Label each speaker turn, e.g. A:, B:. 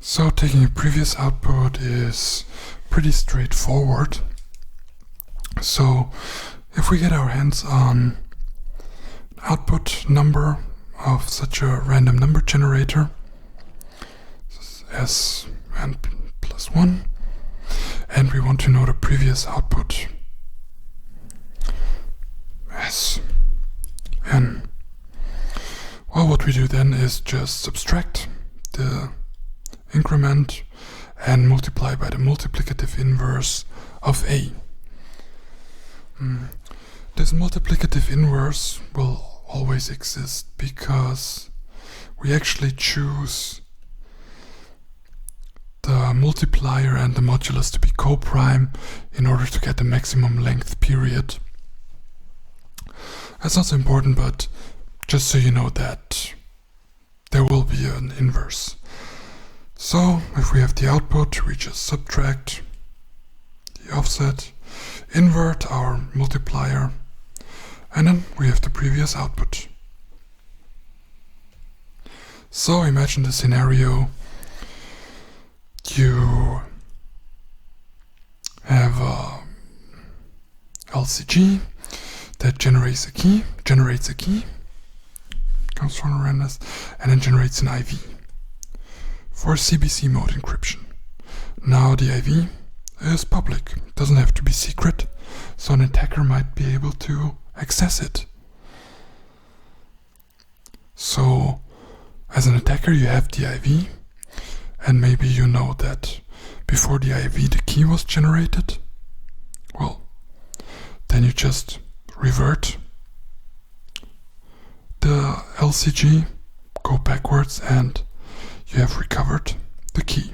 A: So taking a previous output is pretty straightforward. So if we get our hands on output number of such a random number generator, s and plus 1, and we want to know the previous output, s n. Well, what we do then is just subtract the increment and multiply by the multiplicative inverse of a. This multiplicative inverse will always exist because we actually choose the multiplier and the modulus to be coprime in order to get the maximum length period. That's not so important, but just so you know that there will be an inverse. So if we have the output, we just subtract the offset, invert our multiplier, and then we have the previous output. So imagine the scenario: you have a LCG that generates a key, comes from a randomness, and then generates an IV for CBC mode encryption. Now the IV is public, it doesn't have to be secret, so an attacker might be able to access it. So as an attacker you have the IV, and maybe you know that before the IV the key was generated. Well, then you just revert the LCG, go backwards, and you have recovered the key.